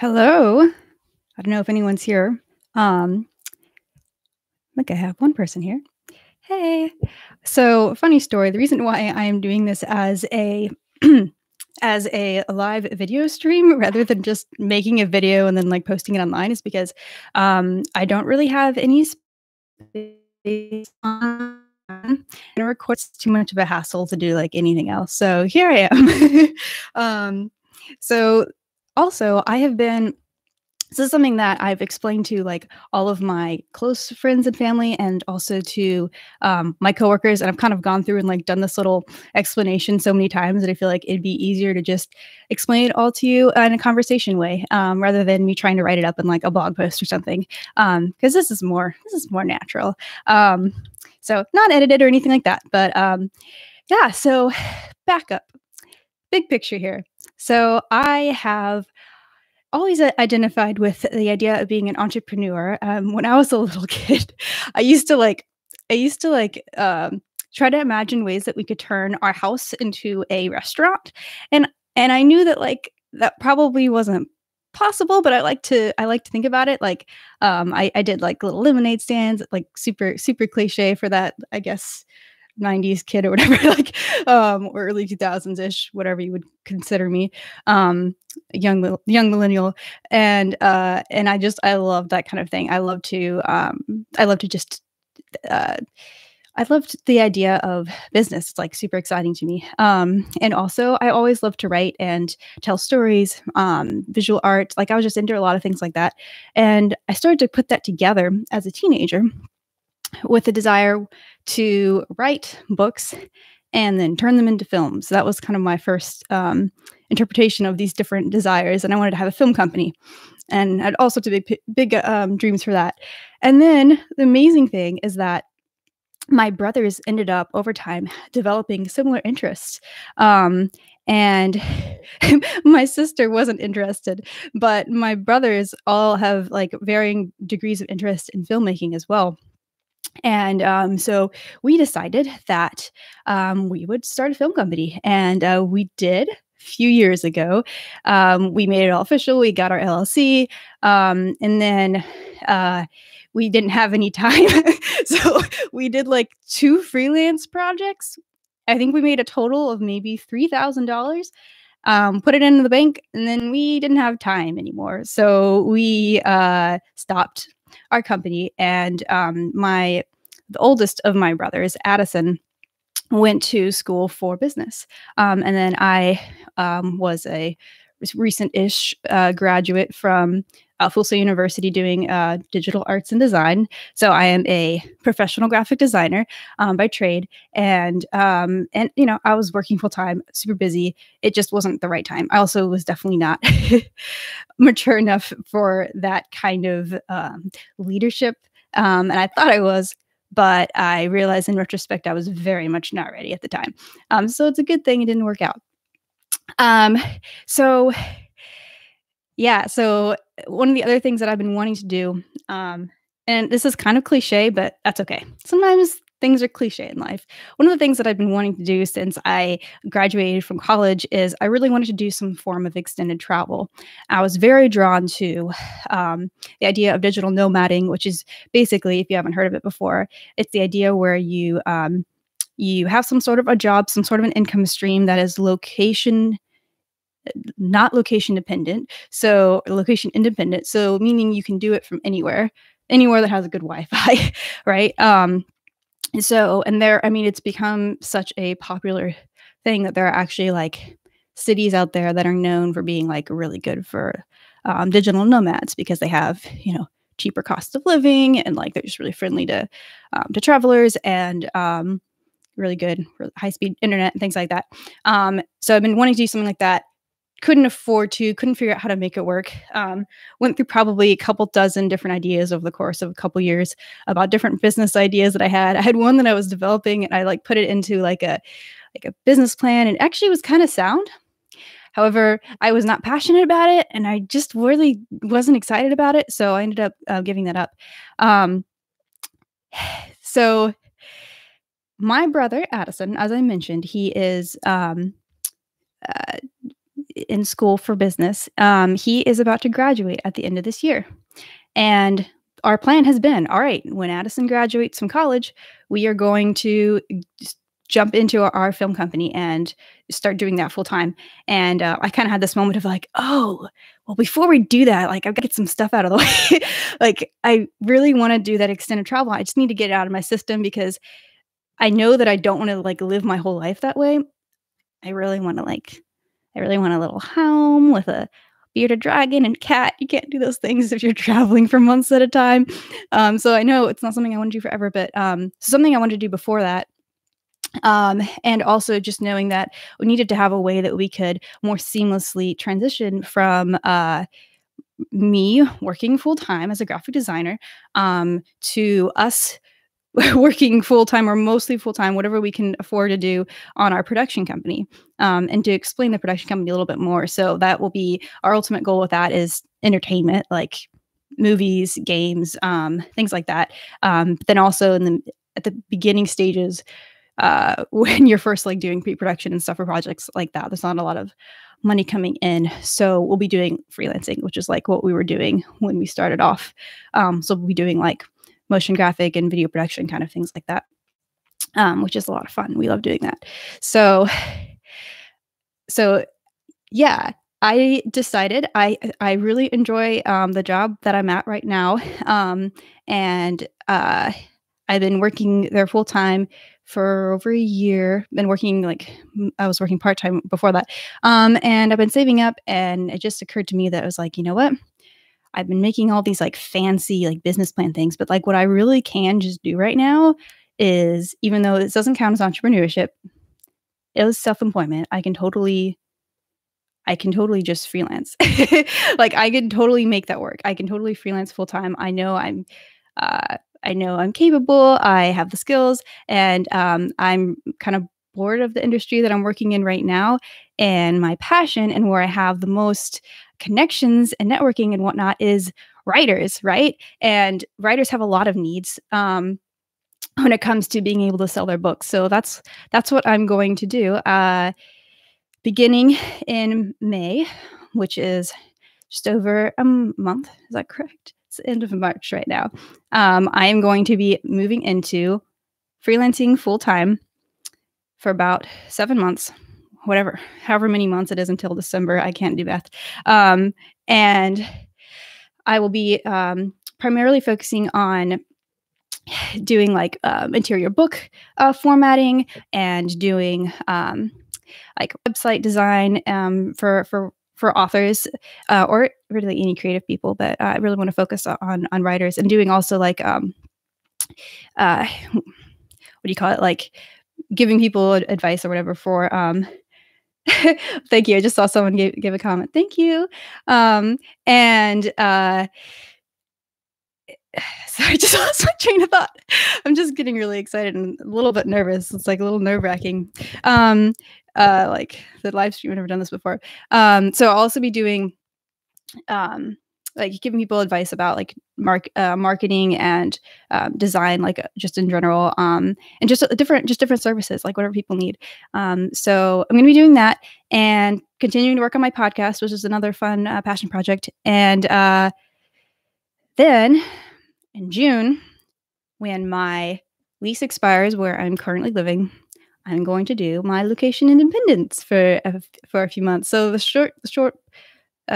Hello. I don't know if anyone's here. I think I have one person here. Hey. So, funny story. The reason why I am doing this as a as a live video stream rather than just making a video and then like posting it online is because I don't really have any space on and it records too much of a hassle to do like anything else. So here I am. So also I have been this is something that I've explained to like all of my close friends and family, and also to my coworkers. And I've kind of gone through and like done this little explanation so many times that I feel like it'd be easier to just explain it all to you in a conversation way, rather than me trying to write it up in like a blog post or something. Because this is more natural. So not edited or anything like that. But yeah. So back up, big picture here. So I have always identified with the idea of being an entrepreneur. When I was a little kid, I used to like, try to imagine ways that we could turn our house into a restaurant, and I knew that like that probably wasn't possible, but I like to think about it like I did like little lemonade stands, like super cliche for that, I guess 90s kid or whatever, like, or early 2000s ish, whatever you would consider me, young millennial, and I love that kind of thing. I love to just uh, I loved the idea of business. It's like super exciting to me. And also I always love to write and tell stories, visual art. Like I was just into a lot of things like that, and I started to put that together as a teenager with a desire to write books and then turn them into films. That was kind of my first interpretation of these different desires, and I wanted to have a film company, and I had all sorts of big dreams for that. And then the amazing thing is that my brothers ended up over time developing similar interests. And my sister wasn't interested, but my brothers all have like varying degrees of interest in filmmaking as well. And so we decided that we would start a film company, and we did. A few years ago, we made it all official. We got our LLC, and then we didn't have any time, so we did like two freelance projects. I think we made a total of maybe $3,000. Put it into the bank, and then we didn't have time anymore, so we stopped our company. And the oldest of my brothers, Addison, went to school for business, and then I was a recent-ish graduate from Full Sail University doing digital arts and design. So I am a professional graphic designer by trade, and you know I was working full time, super busy. It just wasn't the right time. I also was definitely not mature enough for that kind of leadership, and I thought I was. But I realized in retrospect I was very much not ready at the time. So it's a good thing it didn't work out. Um, so yeah, so one of the other things that I've been wanting to do, and this is kind of cliche, but that's okay. Sometimes things are cliche in life. One of the things that I've been wanting to do since I graduated from college is I really wanted to do some form of extended travel. I was very drawn to the idea of digital nomading, which is basically, if you haven't heard of it before, it's the idea where you have some sort of a job, some sort of an income stream that is location not location dependent, so location independent. So meaning you can do it from anywhere that has a good Wi-Fi, right? So and there, I mean, it's become such a popular thing that there are actually like cities out there that are known for being like really good for digital nomads because they have cheaper cost of living, and like they're just really friendly to travelers, and really good for high speed internet and things like that. So I've been wanting to do something like that, couldn't figure out how to make it work. Went through probably a couple dozen different ideas over the course of a couple years about different business ideas that I had. I had one that I was developing, and I like put it into like a business plan, and actually was kind of sound. However, I was not passionate about it, and I just really wasn't excited about it, so I ended up giving that up. Um, so my brother Addison, as I mentioned, he is uh, in school for business. He is about to graduate at the end of this year. And our plan has been, all right, when Addison graduates from college, we are going to jump into our film company and start doing that full time. And I kind of had this moment of like, oh, well, before we do that, like I've got to get some stuff out of the way. Like I really want to do that extended travel. I just need to get it out of my system because I know that I don't want to like live my whole life that way. I really want a little home with a bearded dragon and cat. You can't do those things if you're traveling for months at a time. So I know it's not something I want to do forever, but something I wanted to do before that. And also just knowing that we needed to have a way that we could more seamlessly transition from me working full time as a graphic designer to us working full time or mostly full time, whatever we can afford to do on our production company, and to explain the production company a little bit more. So that will be our ultimate goal with that is entertainment, like movies, games, things like that. But then also at the beginning stages, when you're first like doing pre-production and stuff for projects like that, there's not a lot of money coming in. So we'll be doing freelancing, which is like what we were doing when we started off. So we'll be doing like motion graphic and video production kind of things like that, which is a lot of fun. We love doing that. So yeah, I decided I really enjoy the job that I'm at right now, and I've been working there full time for over a year. Been working I was working part time before that, and I've been saving up. And it just occurred to me that I was like, you know what? I've been making all these like fancy like business plan things, but like what I really can just do right now is, even though this doesn't count as entrepreneurship, it was self-employment. I can totally just freelance. Like I can totally make that work. I can totally freelance full time. I know I'm capable. I have the skills, and I'm kind of bored of the industry that I'm working in right now. And my passion and where I have the most connections and networking and whatnot is writers, right? And writers have a lot of needs when it comes to being able to sell their books. So that's what I'm going to do. Beginning in May, which is just over a month. Is that correct? It's the end of March right now. I am going to be moving into freelancing full time for about 7 months, however many months it is until December. I can't do math. And I will be primarily focusing on doing like interior book formatting and doing like website design for authors or really any creative people. But I really want to focus on writers, and doing also like what do you call it? Like giving people advice or whatever for thank you. I just saw someone give a comment. Thank you. And sorry, I just lost my train of thought. I'm just getting really excited and a little bit nervous. It's like a little nerve-wracking. Like the live stream, I've never done this before. So I'll also be doing like giving people advice about like marketing and design, like just in general, and just different services, like whatever people need. So I'm going to be doing that and continuing to work on my podcast, which is another fun passion project. And then in June, when my lease expires where I'm currently living, I'm going to do my location independence for a few months. So the short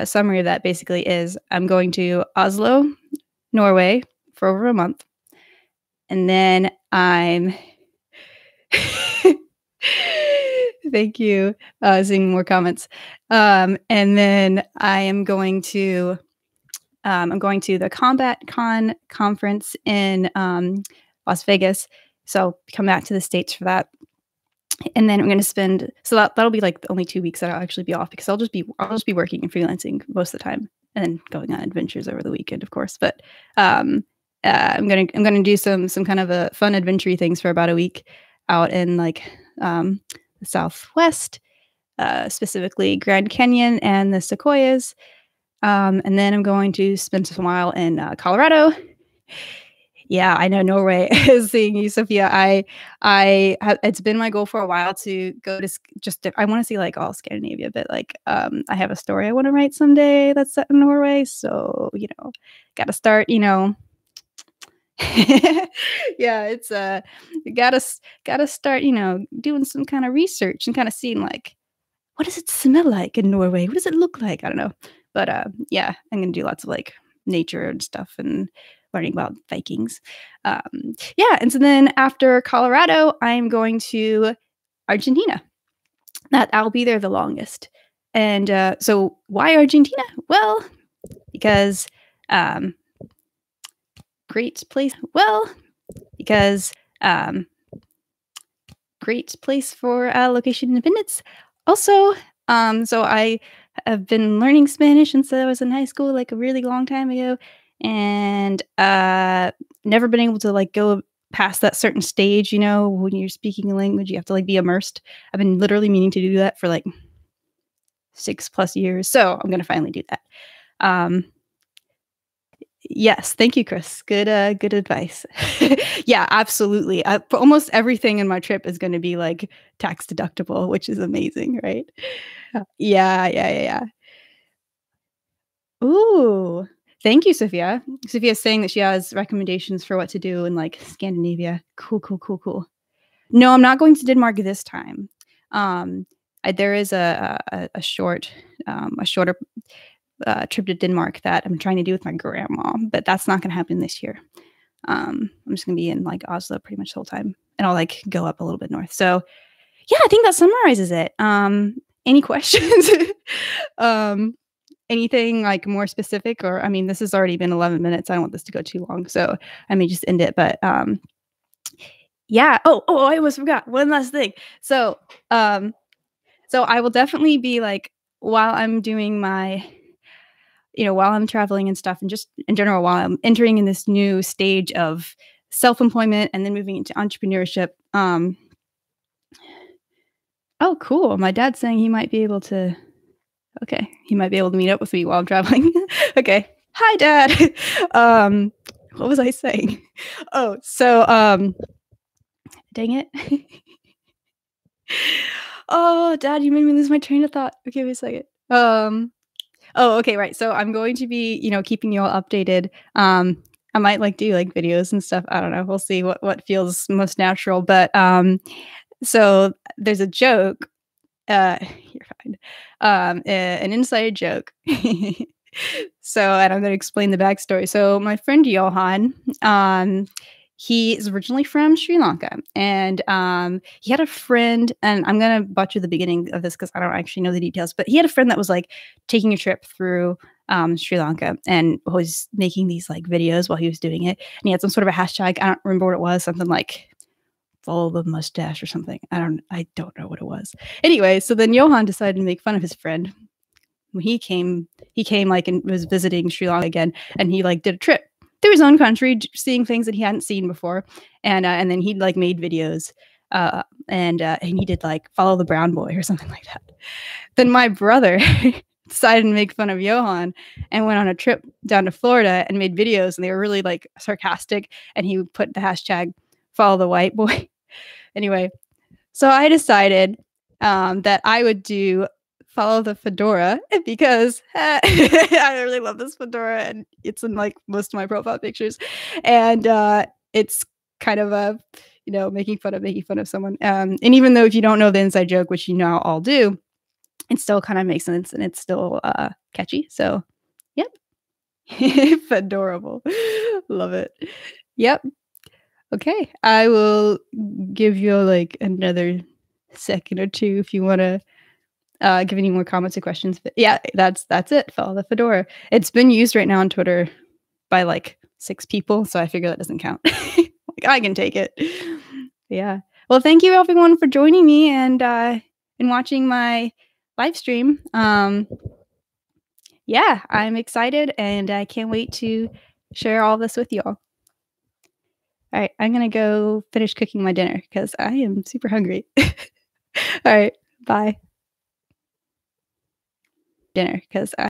summary of that basically is I'm going to Oslo, Norway for over a month. And then I'm thank you. Seeing more comments. And then I am going to the Combat Con conference in Las Vegas. So come back to the States for that. And then I'm going to spend, so that'll be like the only 2 weeks that I'll actually be off, because I'll just be working and freelancing most of the time, and then going on adventures over the weekend, of course. But I'm gonna do some kind of a fun adventure things for about a week out in like the Southwest, specifically Grand Canyon and the Sequoias. And then I'm going to spend some while in Colorado. Yeah, I know Norway is seeing you, Sophia. I have it's been my goal for a while to go to I want to see like all Scandinavia, but like I have a story I want to write someday that's set in Norway. So, got to start, yeah, it's you gotta start, doing some kind of research and kind of seeing like what does it smell like in Norway? What does it look like? I don't know. But yeah, I'm gonna do lots of like nature and stuff and learning about Vikings. Yeah, and so then after Colorado, I'm going to Argentina. That I'll be there the longest. And so why Argentina? Well, because um, great place. Well, because great place for location independence. Also, so I have been learning Spanish since I was in high school, like a really long time ago, and never been able to like go past that certain stage. When you're speaking a language, you have to like be immersed. I've been literally meaning to do that for like 6+ years, so I'm gonna finally do that. Um, Yes, thank you, Chris. Good advice. Yeah, absolutely. Almost everything in my trip is gonna be, like, tax deductible, which is amazing, right? Yeah, yeah, yeah, yeah. Ooh, thank you, Sophia. Sophia's saying that she has recommendations for what to do in, like, Scandinavia. Cool, cool, cool, cool. No, I'm not going to Denmark this time. Um, there is a shorter trip to Denmark that I'm trying to do with my grandma, but that's not gonna happen this year. I'm just gonna be in like Oslo pretty much the whole time, and I'll like go up a little bit north. So yeah, I think that summarizes it. Any questions? um, Anything like more specific, or I mean, this has already been 11 minutes. I don't want this to go too long, so I may just end it. But yeah. Oh, I almost forgot one last thing. Um, so I will definitely be like while I'm doing my while I'm traveling and stuff, and just in general, while I'm entering in this new stage of self-employment and then moving into entrepreneurship. Oh, cool. My dad's saying he might be able to. Okay, he might be able to meet up with me while I'm traveling. Okay, hi, Dad. What was I saying? Oh, so dang it. Oh, Dad, you made me lose my train of thought. Okay, wait a second. Oh, okay, right. So I'm going to be, keeping you all updated. I might like do like videos and stuff. I don't know. We'll see what feels most natural. But so there's a joke. You're fine. An inside joke. So, and I'm going to explain the backstory. So my friend Johan, he is originally from Sri Lanka, and he had a friend, and I'm gonna butcher the beginning of this because I don't actually know the details, but he had a friend that was like taking a trip through Sri Lanka and was making these like videos while he was doing it, and he had some sort of a hashtag. I don't remember what it was, something like follow the mustache or something. I don't know what it was. Anyway, so then Johan decided to make fun of his friend. When he came like and was visiting Sri Lanka again, and he like did a trip through his own country, seeing things that he hadn't seen before, and then he like made videos, and he did like follow the brown boy or something like that. Then my brother decided to make fun of Johan and went on a trip down to Florida and made videos, and they were really like sarcastic, and he put the hashtag follow the white boy. Anyway, so I decided that I would do follow the fedora because I really love this fedora, and it's in like most of my profile pictures, and it's kind of a making fun of someone. And even though if you don't know the inside joke, which all do, it still kind of makes sense and it's still catchy. So, yep, fedorable, love it. Yep. Okay, I will give you like another second or two if you want to give any more comments or questions. But yeah, that's it. Follow the fedora. It's been used right now on Twitter by like 6 people, so I figure that doesn't count. Like I can take it. Yeah. Well, thank you everyone for joining me and watching my live stream. Yeah, I'm excited and I can't wait to share all this with you all. All right, I'm gonna go finish cooking my dinner because I am super hungry. All right, bye. Dinner because